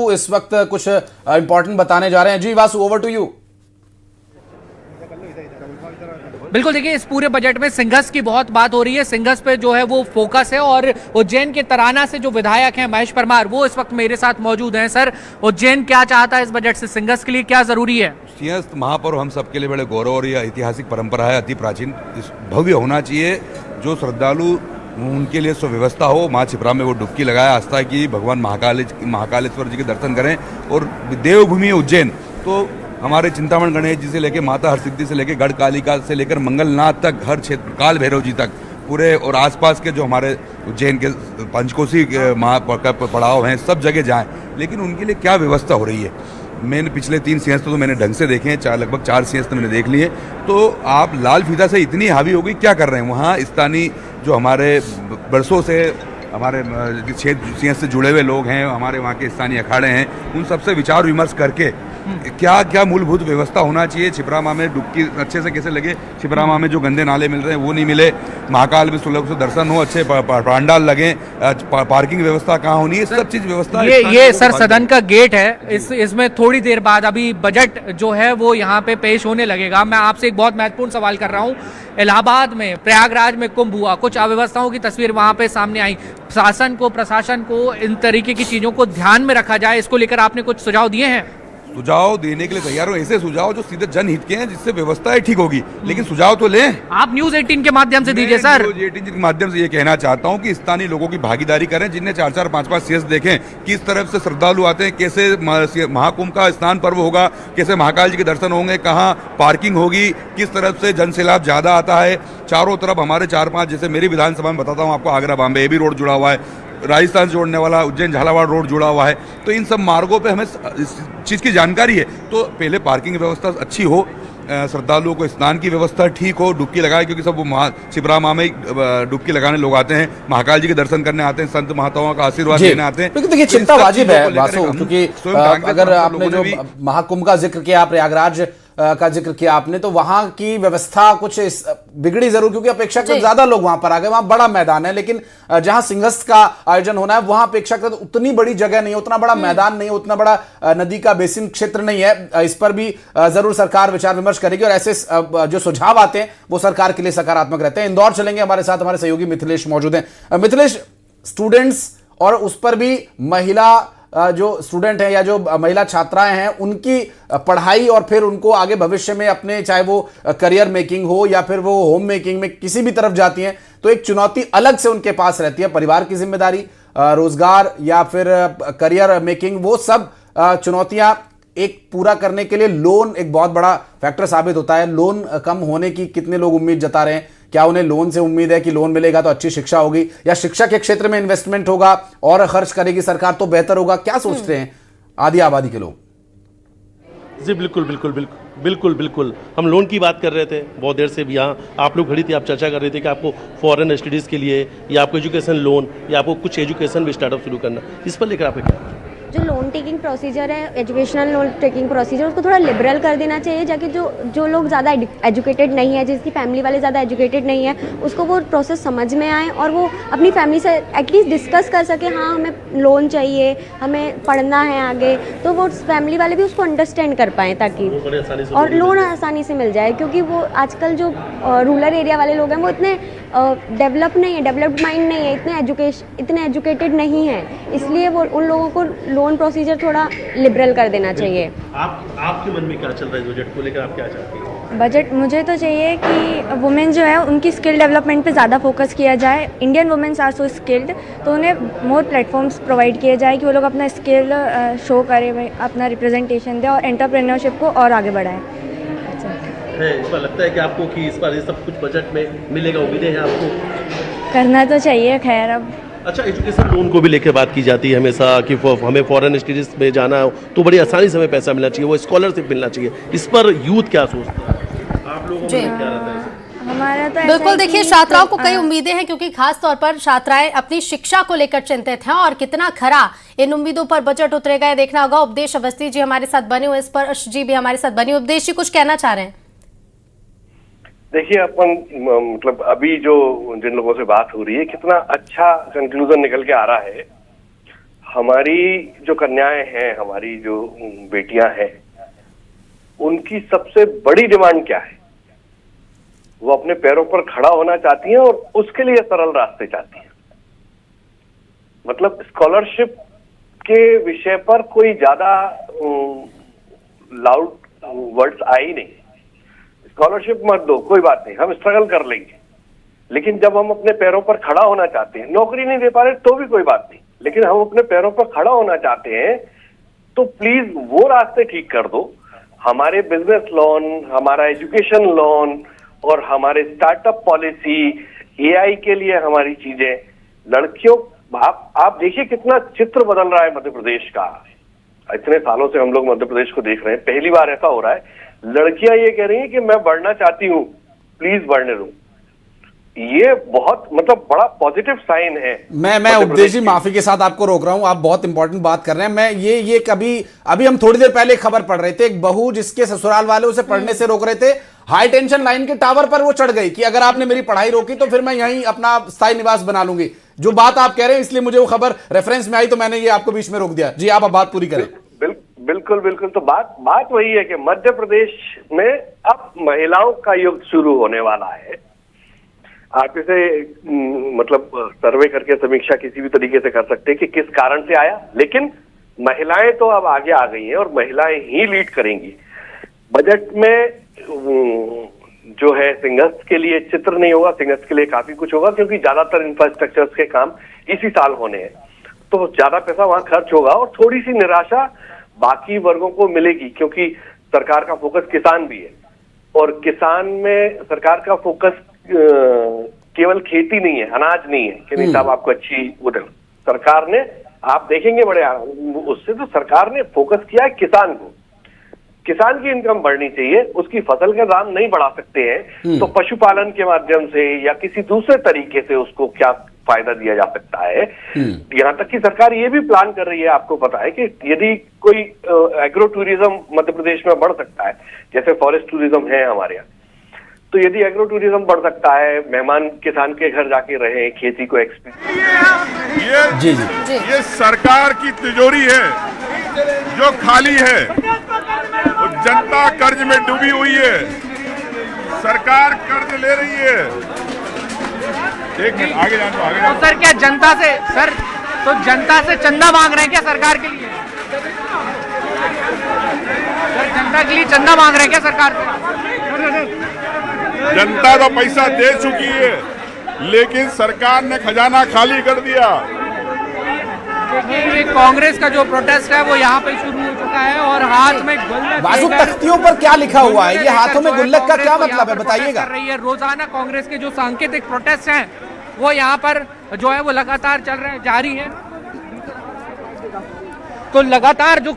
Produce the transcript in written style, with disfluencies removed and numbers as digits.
इस वक्त कुछ इंपॉर्टेंट बताने जा रहे हैं। जी वासु, ओवर टू यू। बिल्कुल, देखिए इस पूरे बजट में सिंघस की बहुत बात हो रही है। सिंघस पे जो है वो फोकस है और उज्जैन के तराना से जो विधायक हैं महेश परमार, वो इस वक्त मेरे साथ मौजूद हैं। सर, उज्जैन क्या चाहता है इस बजट से? सिंघस के लिए क्या जरूरी है? सिंहस्थ महापर्व हम सबके लिए बड़े गौरव और यह ऐतिहासिक परंपरा है, अति प्राचीन, भव्य होना चाहिए। जो श्रद्धालु उनके लिए सुव्यवस्था हो, माँ छिपरा में वो डुबकी लगाए, आस्था की भगवान महाकालेश्वर जी के दर्शन करें। और देवभूमि उज्जैन तो हमारे चिंतामण गणेश जी से लेकर माता हरसिद्धि से लेकर गढ़ कालिका से लेकर मंगलनाथ तक, हर क्षेत्र काल भैरव जी तक, पूरे और आसपास के जो हमारे उज्जैन के पंचकोसी पड़ाव हैं, सब जगह जाएं। लेकिन उनके लिए क्या व्यवस्था हो रही है? मैंने पिछले 3 सिंहस्थ तो मैंने ढंग से देखे हैं, लगभग 4 सिंहस्थ मैंने देख लिए। तो आप लाल फीता से इतनी हावी हो गई, क्या कर रहे हैं वहाँ? स्थानीय जो हमारे बरसों से हमारे क्षेत्र सिंहस्थ से जुड़े हुए लोग हैं, हमारे वहाँ के स्थानीय अखाड़े हैं, उन सबसे विचार विमर्श करके क्या क्या मूलभूत व्यवस्था होना चाहिए। छिपरामा में डुबकी अच्छे से कैसे लगे, छिपरामा में जो गंदे नाले मिल रहे हैं वो नहीं मिले, महाकाल में सुलभ से दर्शन हो, अच्छे पांडाल लगे, पार्किंग व्यवस्था कहाँ होनी है, सब चीज व्यवस्था। ये सर सदन का गेट है, इसमें थोड़ी देर बाद अभी बजट जो है वो यहाँ पे पेश होने लगेगा। मैं आपसे एक बहुत महत्वपूर्ण सवाल कर रहा हूँ। इलाहाबाद में, प्रयागराज में कुंभ हुआ, कुछ अव्यवस्थाओं की तस्वीर वहां पे सामने आई। शासन को, प्रशासन को इन तरीके की चीजों को ध्यान में रखा जाए, इसको लेकर आपने कुछ सुझाव दिए हैं? सुझाव देने के लिए तैयार हो, ऐसे सुझाव जो सीधे जनहित के हैं, जिससे व्यवस्थाएं ठीक होगी। लेकिन सुझाव तो लें। आप न्यूज़ 18 के माध्यम से दीजिए सर। न्यूज़ 18 के माध्यम से ये कहना चाहता हूं कि स्थानीय लोगों की भागीदारी करें, जिनने 4-4, 5-5 सीएस देखें, किस तरफ से श्रद्धालु आते हैं, कैसे महाकुंभ का स्नान पर्व होगा, कैसे महाकाल जी के दर्शन होंगे, कहाँ पार्किंग होगी, किस तरफ से जन सैलाब ज्यादा आता है। चारों तरफ हमारे 4-5, जैसे मेरी विधानसभा में बताता हूँ आपको, आगरा बॉम्बे एबी रोड जुड़ा हुआ है, राजस्थान से जोड़ने वाला उज्जैन झालावाड़ रोड जुड़ा हुआ है। तो इन सब मार्गों पे हमें इस चीज़ की जानकारी है। तो पहले पार्किंग व्यवस्था अच्छी हो, श्रद्धालुओं को स्नान की व्यवस्था ठीक हो, डुबकी लगाए, क्योंकि सब वो छिपरा माँ में डुबकी लगाने लोग आते हैं, महाकाल जी के दर्शन करने आते हैं, संत महात्माओं का आशीर्वाद लेने आते हैं। देखिए चिंता वाजिब है वासु, क्योंकि अगर आपने जो महाकुंभ का जिक्र किया, प्रयागराज का जिक्र किया आपने, तो वहां की व्यवस्था कुछ बिगड़ी जरूर, क्योंकि अपेक्षाकृत ज्यादा लोग वहां पर आ गए। वहां बड़ा मैदान है, लेकिन जहां सिंहस्थ का आयोजन होना है वहां अपेक्षाकृत उतनी बड़ी जगह नहीं है, उतना बड़ा मैदान नहीं है, उतना बड़ा नदी का बेसिन क्षेत्र नहीं है। इस पर भी जरूर सरकार विचार विमर्श करेगी और ऐसे जो सुझाव आते हैं वो सरकार के लिए सकारात्मक रहते हैं। इंदौर चलेंगे, हमारे साथ हमारे सहयोगी मिथिलेश मौजूद हैं। मिथिलेश, स्टूडेंट्स और उस पर भी महिला जो स्टूडेंट हैं या जो महिला छात्राएं हैं, उनकी पढ़ाई और फिर उनको आगे भविष्य में अपने, चाहे वो करियर मेकिंग हो या फिर वो होम मेकिंग में किसी भी तरफ जाती हैं, तो एक चुनौती अलग से उनके पास रहती है। परिवार की जिम्मेदारी, रोजगार या फिर करियर मेकिंग, वो सब चुनौतियां एक पूरा करने के लिए लोन एक बहुत बड़ा फैक्टर साबित होता है। लोन कम होने की कितने लोग उम्मीद जता रहे हैं? क्या उन्हें लोन से उम्मीद है कि लोन मिलेगा तो अच्छी शिक्षा होगी, या शिक्षा के क्षेत्र में इन्वेस्टमेंट होगा और खर्च करेगी सरकार तो बेहतर होगा? क्या सोचते हैं आधी आबादी के लोग? जी बिल्कुल बिल्कुल बिल्कुल बिल्कुल बिल्कुल हम लोन की बात कर रहे थे बहुत देर से भी। यहाँ आप लोग खड़ी थी, आप चर्चा कर रहे थे कि आपको फॉरेन स्टडीज़ के लिए या आपको एजुकेशन लोन या आपको कुछ एजुकेशन भी स्टार्टअप शुरू करना, इस पर लेकर आपका क्या? जो लोन टेकिंग प्रोसीजर है, एजुकेशनल लोन टेकिंग प्रोसीजर, उसको थोड़ा लिबरल कर देना चाहिए, जाके जो लोग ज़्यादा एजुकेटेड नहीं है, जिसकी फैमिली वाले ज़्यादा एजुकेटेड नहीं है, उसको वो प्रोसेस समझ में आए और वो अपनी फैमिली से एटलीस्ट डिस्कस कर सके, हाँ हमें लोन चाहिए, हमें पढ़ना है आगे, तो वो फैमिली वाले भी उसको अंडरस्टैंड कर पाएँ, ताकि और लोन आसानी से मिल जाए। क्योंकि वो आजकल जो रूरल एरिया वाले लोग हैं वो इतने डेवलप नहीं है, डेवलप्ड माइंड नहीं है, इतने एजुकेटेड नहीं है, इसलिए वो उन लोगों को लोन प्रोसीजर थोड़ा लिबरल कर देना चाहिए। आपके मन में क्या चल रहा है बजट को लेकर, आप क्या चाहते हैं? बजट मुझे तो चाहिए कि वुमेन जो है उनकी स्किल डेवलपमेंट पे ज़्यादा फोकस किया जाए। Indian womens are so skilled, तो उन्हें मोर प्लेटफॉर्म्स प्रोवाइड किए जाए कि वो लोग अपना स्किल शो करें, अपना रिप्रेजेंटेशन दें और एंटरप्रेन्योरशिप को और आगे बढ़ाएं। इस पर लगता है कि आपको कि इस बार ये सब कुछ बजट में मिलेगा, उम्मीदें हैं आपको? करना तो चाहिए, खैर अब। अच्छा, एजुकेशन लोन को भी लेकर बात की जाती है हमेशा कि हमें फॉरेन स्टडीज में जाना हो तो बड़ी आसानी से हमें पैसा मिलना चाहिए, वो स्कॉलरशिप मिलना चाहिए। इस पर यूथ क्या सोचता है, आप लोगों को क्या रहता है? हमारा तो बिल्कुल, देखिए छात्राओं को कई उम्मीदें हैं, क्योंकि खास तौर पर छात्राएं अपनी शिक्षा को लेकर चिंतित हैं और कितना खरा इन उम्मीदों पर बजट उतरेगा ये देखना होगा। उपदेश अवस्थी जी हमारे साथ बने हुए, इस पर जी भी हमारे साथ बने। उपदेश जी, कुछ कहना चाह रहे हैं? देखिए, अपन मतलब अभी जो जिन लोगों से बात हो रही है, कितना अच्छा कंक्लूजन निकल के आ रहा है। हमारी जो कन्याएं हैं, हमारी जो बेटियां हैं, उनकी सबसे बड़ी डिमांड क्या है? वो अपने पैरों पर खड़ा होना चाहती हैं और उसके लिए सरल रास्ते चाहती हैं। मतलब स्कॉलरशिप के विषय पर कोई ज्यादा लाउड वर्ड्स आए ही नहीं। स्कॉलरशिप मत दो, कोई बात नहीं, हम स्ट्रगल कर लेंगे। लेकिन जब हम अपने पैरों पर खड़ा होना चाहते हैं, नौकरी नहीं दे पा रहे तो भी कोई बात नहीं, लेकिन हम अपने पैरों पर खड़ा होना चाहते हैं तो प्लीज वो रास्ते ठीक कर दो। हमारे बिजनेस लोन, हमारा एजुकेशन लोन और हमारे स्टार्टअप पॉलिसी, एआई के लिए हमारी चीजें, लड़कियों, आप देखिए कितना चित्र बदल रहा है मध्य प्रदेश का। इतने सालों से हम लोग मध्य प्रदेश को देख रहे हैं, पहली बार ऐसा हो रहा है। लड़कियां ये कह रही हैं कि मैं बढ़ना चाहती हूँ, प्लीज बढ़ने दो। ये बहुत मतलब बड़ा पॉजिटिव साइन है। मैं उपदेश जी माफी के साथ आपको रोक रहा हूं, आप बहुत इंपॉर्टेंट बात कर रहे हैं। मैं ये कभी अभी हम थोड़ी देर पहले खबर पढ़ रहे थे, एक बहू जिसके ससुराल वाले उसे पढ़ने से रोक रहे थे, हाई टेंशन लाइन के टावर पर वो चढ़ गई कि अगर आपने मेरी पढ़ाई रोकी तो फिर मैं यहीं अपना स्थायी निवास बना लूंगी। जो बात आप कह रहे हैं इसलिए मुझे वो खबर रेफरेंस में आई तो मैंने ये आपको बीच में रोक दिया। जी आप अब बात पूरी करें। बिल्कुल बिल्कुल। तो बात वही है कि मध्य प्रदेश में अब महिलाओं का युग शुरू होने वाला है। आप इसे मतलब सर्वे करके समीक्षा किसी भी तरीके से कर सकते हैं कि किस कारण से आया, लेकिन महिलाएं तो अब आगे आ गई हैं और महिलाएं ही लीड करेंगी। बजट में जो है सिंगल्स के लिए चित्र नहीं होगा, सिंगल्स के लिए काफी कुछ होगा क्योंकि ज्यादातर इंफ्रास्ट्रक्चर्स के काम इसी साल होने हैं, तो ज्यादा पैसा वहां खर्च होगा और थोड़ी सी निराशा बाकी वर्गों को मिलेगी क्योंकि सरकार का फोकस किसान भी है और किसान में सरकार का फोकस केवल खेती नहीं है, अनाज नहीं है कि नहीं साहब आपको अच्छी उधर सरकार ने, आप देखेंगे बड़े उससे तो सरकार ने फोकस किया है किसान को। किसान की इनकम बढ़नी चाहिए, उसकी फसल का दाम नहीं बढ़ा सकते हैं तो पशुपालन के माध्यम से या किसी दूसरे तरीके से उसको क्या फायदा दिया जा सकता है। यहाँ तक कि सरकार ये भी प्लान कर रही है, आपको पता है कि यदि कोई एग्रो टूरिज्म मध्य प्रदेश में बढ़ सकता है, जैसे फॉरेस्ट टूरिज्म है हमारे यहाँ, तो यदि एग्रो टूरिज्म बढ़ सकता है, मेहमान किसान के घर जाके रहे, खेती को एक्सपीरियंस। ये सरकार की तिजोरी है जो खाली है, जनता कर्ज में डूबी हुई है, सरकार कर्ज ले रही है। एक मिनट आगे जान दो, आगे जान दो। तो सर क्या जनता से तो जनता से चंदा मांग रहे हैं क्या सरकार के लिए? सर जनता के लिए चंदा मांग रहे हैं क्या सरकार से? जनता तो पैसा दे चुकी है लेकिन सरकार ने खजाना खाली कर दिया। ये कांग्रेस का जो प्रोटेस्ट है वो यहाँ पे शुरू हो चुका है और हाथ में गुल्लक, वासु तख्तियों पर क्या लिखा हुआ है? ये हाथों में गुल्लक का क्या मतलब है, बताइएगा। कर रही है रोजाना कांग्रेस के जो सांकेतिक प्रोटेस्ट हैं वो यहाँ पर जो है वो लगातार चल रहे हैं, जारी है। तो लगातार जो